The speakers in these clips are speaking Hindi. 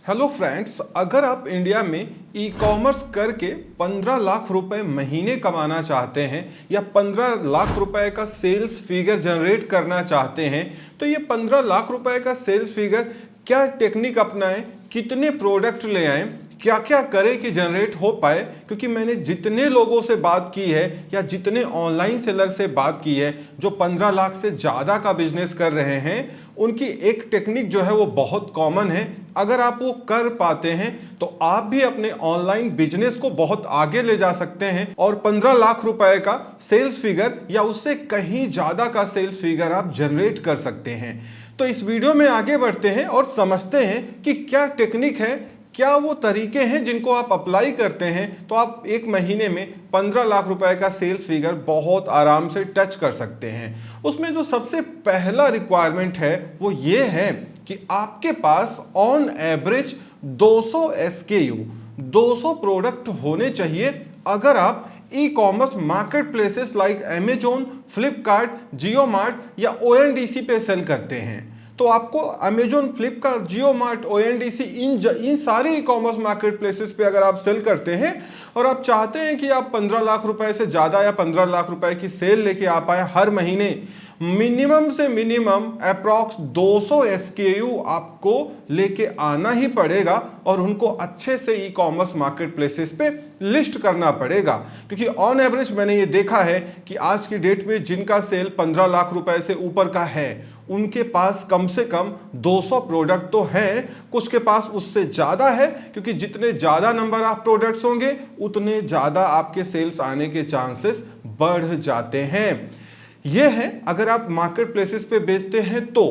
हेलो फ्रेंड्स, अगर आप इंडिया में ई कॉमर्स करके 15 लाख रुपए महीने कमाना चाहते हैं या 15 लाख रुपए का सेल्स फिगर जनरेट करना चाहते हैं तो ये 15 लाख रुपए का सेल्स फिगर क्या टेक्निक अपनाएं, कितने प्रोडक्ट ले आएं, क्या क्या करें कि जनरेट हो पाए। क्योंकि मैंने जितने लोगों से बात की है या जितने ऑनलाइन सेलर से बात की है जो 15 लाख से ज़्यादा का बिजनेस कर रहे हैं, उनकी एक टेक्निक जो है वो बहुत कॉमन है। अगर आप वो कर पाते हैं तो आप भी अपने ऑनलाइन बिजनेस को बहुत आगे ले जा सकते हैं और 15 लाख रुपए का सेल्स फिगर या उससे कहीं ज़्यादा का सेल्स फिगर आप जनरेट कर सकते हैं। तो इस वीडियो में आगे बढ़ते हैं और समझते हैं कि क्या टेक्निक है, क्या वो तरीके हैं जिनको आप अप्लाई करते हैं तो आप एक महीने में 15 लाख रुपए का सेल्स फिगर बहुत आराम से टच कर सकते हैं। उसमें जो सबसे पहला रिक्वायरमेंट है वो ये है कि आपके पास ऑन एवरेज 200 SKU 200 प्रोडक्ट होने चाहिए। अगर आप e commerce marketplaces like Amazon, Flipkart, Jio mart या ONDC पे सेल करते हैं तो आपको Amazon, Flipkart, Jio mart, ONDC इन सारे ई कॉमर्स मार्केट प्लेसेस पे अगर आप सेल करते हैं और आप चाहते हैं कि आप 15 लाख रुपए से ज़्यादा या 15 लाख रुपए की सेल लेके आ पाए हर महीने, मिनिमम से मिनिमम अप्रॉक्स 200 SKU आपको लेके आना ही पड़ेगा और उनको अच्छे से ई कॉमर्स मार्केट प्लेसेस पे लिस्ट करना पड़ेगा। क्योंकि ऑन एवरेज मैंने ये देखा है कि आज की डेट में जिनका सेल 15 लाख रुपए से ऊपर का है उनके पास कम से कम 200 प्रोडक्ट तो हैं, कुछ के पास उससे ज़्यादा है। क्योंकि जितने ज़्यादा नंबर ऑफ प्रोडक्ट्स होंगे उतने ज़्यादा आपके सेल्स आने के चांसेस बढ़ जाते हैं। यह है अगर आप मार्केट प्लेसेस पे बेचते हैं। तो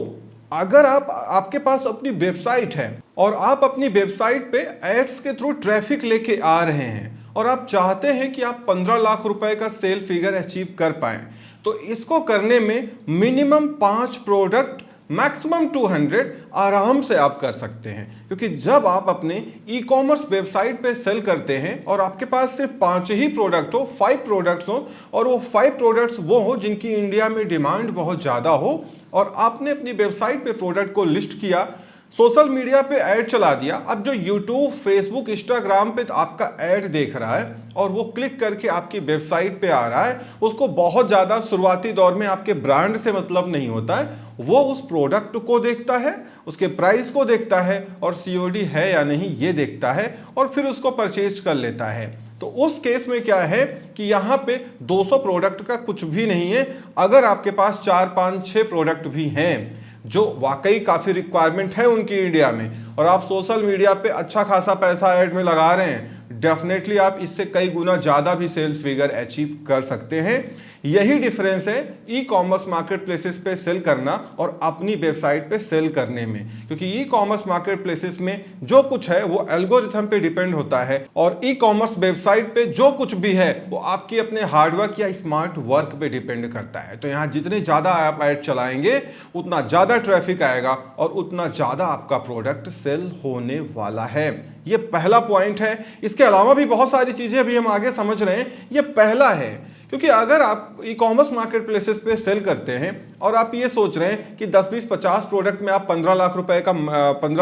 अगर आपके पास अपनी वेबसाइट है और आप अपनी वेबसाइट पे एड्स के थ्रू ट्रैफिक लेके आ रहे हैं और आप चाहते हैं कि आप 15 लाख रुपए का सेल फिगर अचीव कर पाएं तो इसको करने में मिनिमम 5 प्रोडक्ट, मैक्सिमम 200 आराम से आप कर सकते हैं। क्योंकि जब आप अपने ई कॉमर्स वेबसाइट पे सेल करते हैं और आपके पास सिर्फ 5 ही प्रोडक्ट हो, 5 प्रोडक्ट्स हो और वो 5 प्रोडक्ट्स वो हो जिनकी इंडिया में डिमांड बहुत ज़्यादा हो और आपने अपनी वेबसाइट पे प्रोडक्ट को लिस्ट किया, सोशल मीडिया पे ऐड चला दिया। अब जो यूट्यूब, फेसबुक, इंस्टाग्राम पे आपका ऐड देख रहा है और वो क्लिक करके आपकी वेबसाइट पे आ रहा है, उसको बहुत ज़्यादा शुरुआती दौर में आपके ब्रांड से मतलब नहीं होता है। वो उस प्रोडक्ट को देखता है, उसके प्राइस को देखता है और COD है या नहीं ये देखता है और फिर उसको परचेज कर लेता है। तो उस केस में क्या है कि यहाँ पे 200 प्रोडक्ट का कुछ भी नहीं है। अगर आपके पास 4, 5, 6 प्रोडक्ट भी हैं जो वाकई काफ़ी रिक्वायरमेंट है उनकी इंडिया में और आप सोशल मीडिया पे अच्छा खासा पैसा ऐड में लगा रहे हैं, डेफिनेटली आप इससे कई गुना ज़्यादा भी सेल्स फिगर अचीव कर सकते हैं। यही डिफरेंस है ई कॉमर्स मार्केट प्लेसेस पे सेल करना और अपनी वेबसाइट पे सेल करने में। क्योंकि ई कॉमर्स मार्केट प्लेसेस में जो कुछ है वो एल्गोरिथम पे डिपेंड होता है और ई कॉमर्स वेबसाइट पे जो कुछ भी है वो आपकी अपने हार्डवर्क या स्मार्ट वर्क पे डिपेंड करता है। तो यहाँ जितने ज़्यादा आप ऐड चलाएंगे उतना ज़्यादा ट्रैफिक आएगा और उतना ज़्यादा आपका प्रोडक्ट सेल होने वाला है। ये पहला पॉइंट है। इसके अलावा भी बहुत सारी चीज़ें अभी हम आगे समझ रहे हैं, ये पहला है। क्योंकि अगर आप ई कॉमर्स मार्केट प्लेसेस पे सेल करते हैं और आप ये सोच रहे हैं कि 10, 20, 50 प्रोडक्ट में आप 15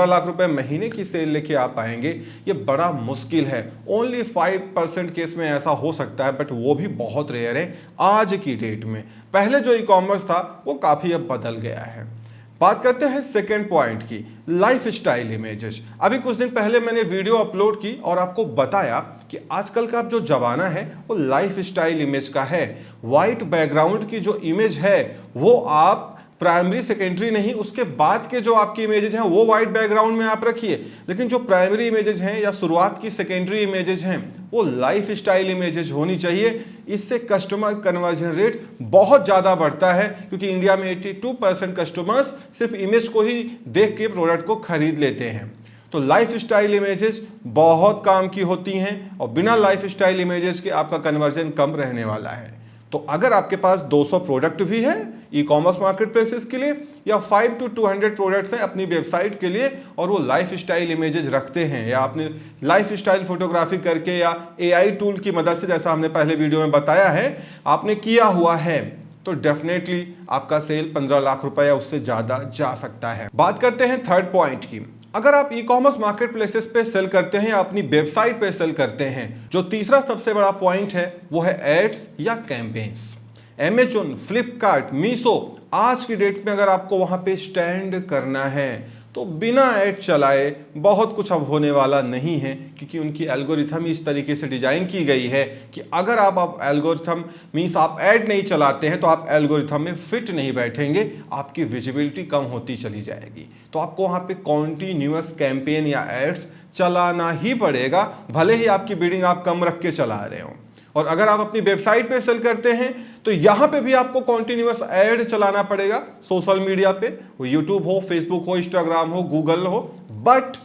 लाख रुपए महीने की सेल लेके आ पाएंगे, ये बड़ा मुश्किल है। ओनली 5% केस में ऐसा हो सकता है, बट वो भी बहुत रेयर है आज की डेट में। पहले जो ई कॉमर्स था वो काफ़ी अब बदल गया है। बात करते हैं सेकेंड पॉइंट की, लाइफ स्टाइल इमेजेस। अभी कुछ दिन पहले मैंने वीडियो अपलोड की और आपको बताया कि आजकल का जो जमाना है वो लाइफ स्टाइल इमेज का है। वाइट बैकग्राउंड की जो इमेज है वो आप प्राइमरी, सेकेंडरी नहीं, उसके बाद के जो आपकी इमेजेज हैं वो वाइट बैकग्राउंड में आप रखिए, लेकिन जो प्राइमरी इमेजेज हैं या शुरुआत की सेकेंडरी इमेजेज हैं वो लाइफ स्टाइल इमेजेज होनी चाहिए। इससे कस्टमर कन्वर्जन रेट बहुत ज़्यादा बढ़ता है। क्योंकि इंडिया में 82% कस्टमर्स सिर्फ इमेज को ही देख के प्रोडक्ट को खरीद लेते हैं। तो लाइफ स्टाइल इमेजेस बहुत काम की होती हैं और बिना लाइफ स्टाइल इमेजेस के आपका कन्वर्जन कम रहने वाला है। तो अगर आपके पास 200 प्रोडक्ट भी है ई कॉमर्स मार्केट प्लेसेस के लिए या 5 to 200 प्रोडक्ट्स हैं अपनी वेबसाइट के लिए और वो लाइफ स्टाइल इमेजेस रखते हैं या आपने लाइफ स्टाइल फोटोग्राफी करके या AI टूल की मदद से, जैसा हमने पहले वीडियो में बताया है, आपने किया हुआ है, तो डेफिनेटली आपका सेल 15 लाख रुपए या उससे ज़्यादा जा सकता है। बात करते हैं थर्ड पॉइंट की, अगर आप ई कॉमर्स मार्केट प्लेसेस पे सेल करते हैं या अपनी वेबसाइट पे सेल करते हैं, जो तीसरा सबसे बड़ा पॉइंट है वो है एड्स या कैंपेन्स। Amazon, फ्लिपकार्ट, मीशो, आज की डेट में अगर आपको वहां पे स्टैंड करना है तो बिना ऐड चलाए बहुत कुछ अब होने वाला नहीं है, क्योंकि उनकी एल्गोरिथम इस तरीके से डिजाइन की गई है कि अगर आप एल्गोरिथम मीन्स आप ऐड नहीं चलाते हैं तो आप एल्गोरिथम में फिट नहीं बैठेंगे, आपकी विजिबिलिटी कम होती चली जाएगी। तो आपको वहां पे कॉन्टिन्यूअस कैंपेन या एड्स चलाना ही पड़ेगा, भले ही आपकी बिडिंग आप कम रख के चला रहे हो। और अगर आप अपनी वेबसाइट पे सेल करते हैं तो यहां पे भी आपको कॉन्टिन्यूअस ऐड चलाना पड़ेगा सोशल मीडिया पे, वो यूट्यूब हो, फेसबुक हो, इंस्टाग्राम हो, गूगल हो। बट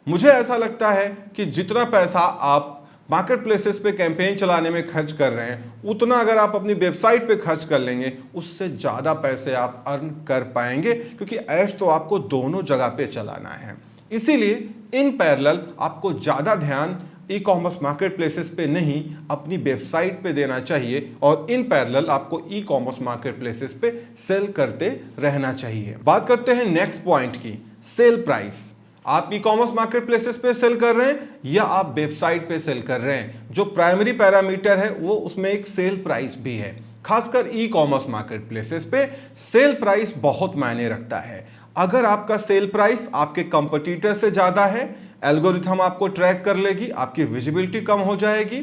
मुझे ऐसा लगता है कि जितना पैसा आप मार्केट प्लेसेस पे कैंपेन चलाने में खर्च कर रहे हैं, उतना अगर आप अपनी वेबसाइट पे खर्च कर लेंगे उससे ज़्यादा पैसे आप अर्न कर पाएंगे, क्योंकि एड्स तो आपको दोनों जगह पे चलाना है। इसीलिए इन पैरेलल आपको ज़्यादा ध्यान ई कॉमर्स मार्केट प्लेसेस पे नहीं, अपनी वेबसाइट पे देना चाहिए, और इन पैरेलल आपको ई कॉमर्स मार्केट प्लेसेस पे सेल करते रहना चाहिए। बात करते हैं नेक्स्ट पॉइंट की, सेल प्राइस। आप ई कॉमर्स मार्केट प्लेसेस पे सेल कर रहे हैं या आप वेबसाइट पे सेल कर रहे हैं, जो प्राइमरी पैरामीटर है वो उसमें एक सेल प्राइस भी है। खासकर ई कॉमर्स मार्केट प्लेसेस पे सेल प्राइस बहुत मायने रखता है। अगर आपका सेल प्राइस आपके कंपटीटर से ज्यादा है, एल्गोरिथम आपको ट्रैक कर लेगी, आपकी विजिबिलिटी कम हो जाएगी।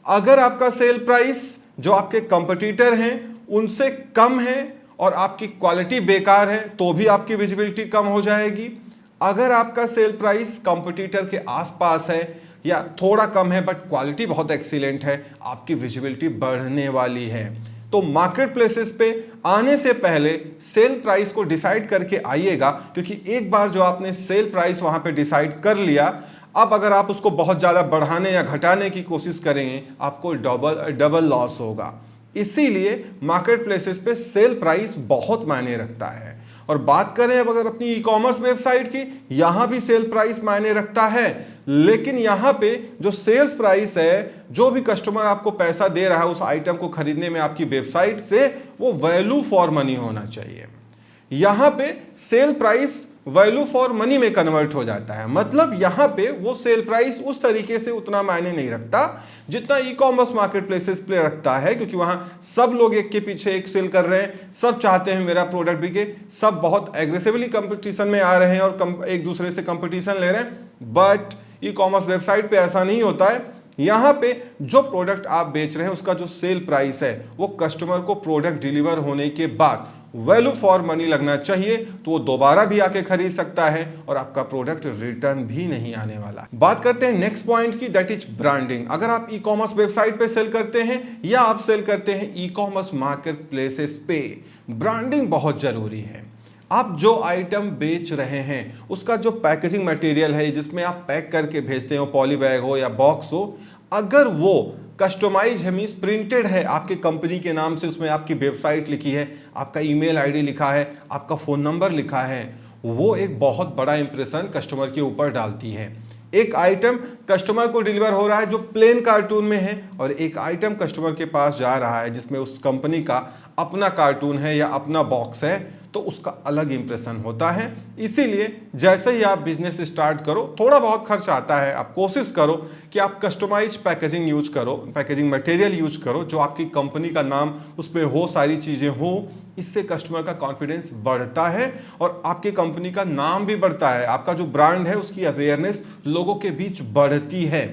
अगर आपका सेल प्राइस जो आपके कंपटीटर हैं उनसे कम है और आपकी क्वालिटी बेकार है तो भी आपकी विजिबिलिटी कम हो जाएगी। अगर आपका सेल प्राइस कंपटीटर के आसपास है या थोड़ा कम है बट क्वालिटी बहुत एक्सीलेंट है, आपकी विजिबिलिटी बढ़ने वाली है। तो मार्केट प्लेसेस पे आने से पहले सेल प्राइस को डिसाइड करके आइएगा, क्योंकि एक बार जो आपने सेल प्राइस वहां पे डिसाइड कर लिया, अब अगर आप उसको बहुत ज़्यादा बढ़ाने या घटाने की कोशिश करेंगे आपको डबल लॉस होगा। इसीलिए मार्केट प्लेसेस पे सेल प्राइस बहुत मायने रखता है। और बात करें अब अगर अपनी ई कॉमर्स वेबसाइट की, यहां भी सेल प्राइस मायने रखता है, लेकिन यहां पे जो सेल्स प्राइस है, जो भी कस्टमर आपको पैसा दे रहा है उस आइटम को खरीदने में आपकी वेबसाइट से, वो वैल्यू फॉर मनी होना चाहिए। यहां पे sale price value for money में कन्वर्ट हो जाता है, मतलब यहां पे वो सेल प्राइस उस तरीके से उतना मायने नहीं रखता जितना ई कॉमर्स मार्केट प्लेसेस पे रखता है, क्योंकि वहां सब लोग एक के पीछे एक सेल कर रहे हैं, सब चाहते हैं मेरा प्रोडक्ट बिके, सब बहुत एग्रेसिवली कंपटीशन में आ रहे हैं और एक दूसरे से कंपटीशन ले रहे हैं। बट ई कॉमर्स वेबसाइट पे ऐसा नहीं होता है। यहां पे जो प्रोडक्ट आप बेच रहे हैं उसका जो सेल प्राइस है वो कस्टमर को प्रोडक्ट डिलीवर होने के बाद वैल्यू फॉर मनी लगना चाहिए, तो वो दोबारा भी आके खरीद सकता है और आपका प्रोडक्ट रिटर्न भी नहीं आने वाला। बात करते हैं नेक्स्ट पॉइंट की, दैट इज ब्रांडिंग। अगर आप ई कॉमर्स वेबसाइट पे सेल करते हैं या आप सेल करते हैं ई कॉमर्स मार्केट प्लेसेस पे, ब्रांडिंग बहुत जरूरी है। आप जो आइटम बेच रहे हैं उसका जो पैकेजिंग मटेरियल है जिसमें आप पैक करके भेजते हो, पॉली बैग हो या बॉक्स हो, अगर वो कस्टमाइज है, मीन्स प्रिंटेड है आपके कंपनी के नाम से, उसमें आपकी वेबसाइट लिखी है, आपका ईमेल आईडी लिखा है, आपका फ़ोन नंबर लिखा है, वो एक बहुत बड़ा इंप्रेशन कस्टमर के ऊपर डालती है। एक आइटम कस्टमर को डिलीवर हो रहा है जो प्लेन कार्टून में है, और एक आइटम कस्टमर के पास जा रहा है जिसमें उस कंपनी का अपना कार्टून है या अपना बॉक्स है, तो उसका अलग इंप्रेशन होता है। इसीलिए जैसे ही आप बिजनेस स्टार्ट करो, थोड़ा बहुत खर्च आता है, आप कोशिश करो कि आप कस्टमाइज पैकेजिंग यूज करो, पैकेजिंग मटेरियल यूज करो जो आपकी कंपनी का नाम उस पर हो, सारी चीज़ें हो। इससे कस्टमर का कॉन्फिडेंस बढ़ता है और आपकी कंपनी का नाम भी बढ़ता है, आपका जो ब्रांड है उसकी अवेयरनेस लोगों के बीच बढ़ती है।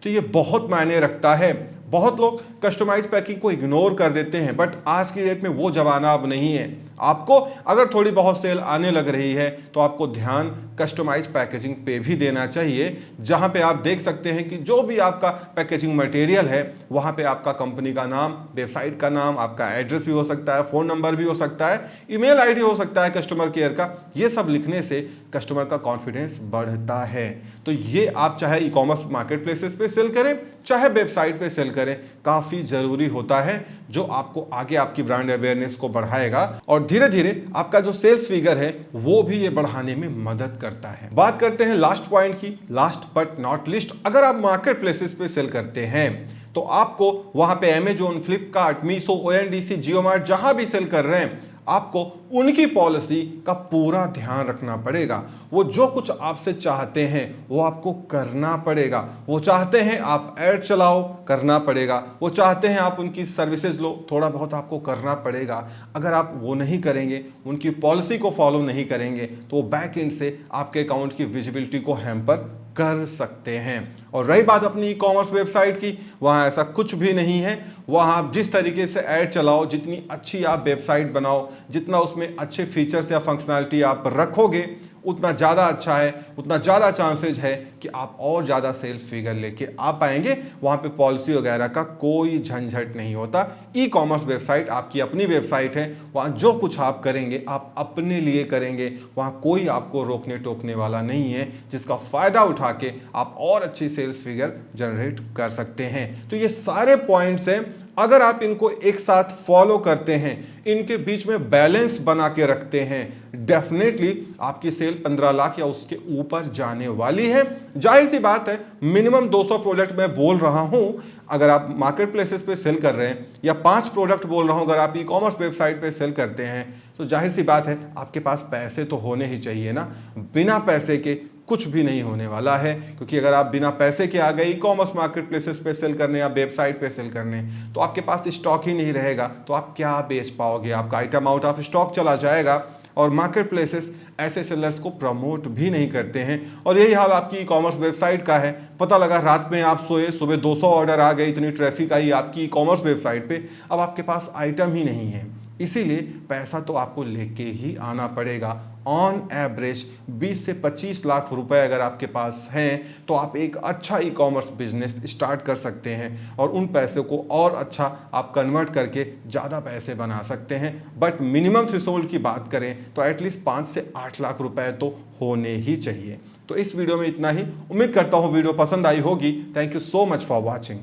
तो ये बहुत मायने रखता है। बहुत लोग कस्टमाइज पैकिंग को इग्नोर कर देते हैं, बट आज की डेट में वो जमाना अब नहीं है। आपको अगर थोड़ी बहुत सेल आने लग रही है तो आपको ध्यान कस्टमाइज पैकेजिंग पे भी देना चाहिए, जहां पे आप देख सकते हैं कि जो भी आपका पैकेजिंग मटेरियल है वहां पे आपका कंपनी का नाम, वेबसाइट का नाम, आपका एड्रेस भी हो सकता है, फ़ोन नंबर भी हो सकता है, ईमेल आईडी हो सकता है कस्टमर केयर का। ये सब लिखने से कस्टमर का कॉन्फिडेंस बढ़ता है। तो ये आप चाहे ई कॉमर्स मार्केट प्लेसेस पे सेल करें चाहे वेबसाइट पे सेल करें, काफ़ी ज़रूरी होता है, जो आपको आगे आपकी ब्रांड अवेयरनेस को बढ़ाएगा और धीरे धीरे आपका जो सेल्स फिगर है वो भी ये बढ़ाने में मदद करता है। बात करते हैं लास्ट पॉइंट की, लास्ट बट नॉट लिस्ट। अगर आप मार्केट प्लेसेस पे सेल करते हैं तो आपको वहां पे अमेजोन, फ्लिपकार्ट, मीशो, ONDC, जियो मार्ट जहां भी सेल कर रहे हैं, आपको उनकी पॉलिसी का पूरा ध्यान रखना पड़ेगा। वो जो कुछ आपसे चाहते हैं वो आपको करना पड़ेगा। वो चाहते हैं आप ऐड चलाओ, करना पड़ेगा। वो चाहते हैं आप उनकी सर्विसेज लो, थोड़ा बहुत आपको करना पड़ेगा। अगर आप वो नहीं करेंगे, उनकी पॉलिसी को फॉलो नहीं करेंगे, तो वो बैक एंड से आपके अकाउंट की विजिबिलिटी को हैम्पर कर सकते हैं। और रही बात अपनी ई कॉमर्स वेबसाइट की, वहां ऐसा कुछ भी नहीं है। वहां आप जिस तरीके से ऐड चलाओ, जितनी अच्छी आप वेबसाइट बनाओ, जितना उसमें अच्छे फीचर्स या फंक्शनैलिटी आप रखोगे, उतना ज़्यादा अच्छा है, उतना ज़्यादा चांसेज है कि आप और ज़्यादा सेल्स फिगर लेके आ पाएंगे। वहाँ पे पॉलिसी वगैरह का कोई झंझट नहीं होता। ई कॉमर्स वेबसाइट आपकी अपनी वेबसाइट है, वहाँ जो कुछ आप करेंगे आप अपने लिए करेंगे। वहाँ कोई आपको रोकने टोकने वाला नहीं है, जिसका फ़ायदा उठा के आप और अच्छी सेल्स फिगर जनरेट कर सकते हैं। तो ये सारे पॉइंट्स हैं, अगर आप इनको एक साथ फॉलो करते हैं, इनके बीच में बैलेंस बना के रखते हैं, डेफिनेटली आपकी सेल 15 लाख या उसके ऊपर जाने वाली है। जाहिर सी बात है, मिनिमम 200 प्रोडक्ट मैं बोल रहा हूं अगर आप मार्केट प्लेसेस पे सेल कर रहे हैं, या 5 प्रोडक्ट बोल रहा हूं अगर आप ई कॉमर्स वेबसाइट पे सेल करते हैं, तो जाहिर सी बात है आपके पास पैसे तो होने ही चाहिए ना। बिना पैसे के कुछ भी नहीं होने वाला है, क्योंकि अगर आप बिना पैसे के आ गए ई कॉमर्स मार्केट प्लेसेस पे सेल करने या वेबसाइट पे सेल करने, तो आपके पास स्टॉक ही नहीं रहेगा, तो आप क्या बेच पाओगे? आपका आइटम आउट ऑफ स्टॉक चला जाएगा। और मार्केट प्लेसेस ऐसे सेलर्स को प्रमोट भी नहीं करते हैं। और यही हाल आपकी ई कॉमर्स वेबसाइट का है। पता लगा रात में आप सोए, सुबह 200 ऑर्डर आ गए, इतनी ट्रैफिक आई आपकी ई कॉमर्स वेबसाइट पे, अब आपके पास आइटम ही नहीं है। इसीलिए पैसा तो आपको लेके ही आना पड़ेगा। ऑन एवरेज 20 से 25 लाख रुपए अगर आपके पास हैं, तो आप एक अच्छा ई कॉमर्स बिजनेस स्टार्ट कर सकते हैं और उन पैसे को और अच्छा आप कन्वर्ट करके ज़्यादा पैसे बना सकते हैं। बट मिनिमम थ्रेशोल्ड की बात करें तो एटलीस्ट 5 से 8 लाख रुपए तो होने ही चाहिए। तो इस वीडियो में इतना ही। उम्मीद करता हूँ वीडियो पसंद आई होगी। Thank you so much for watching.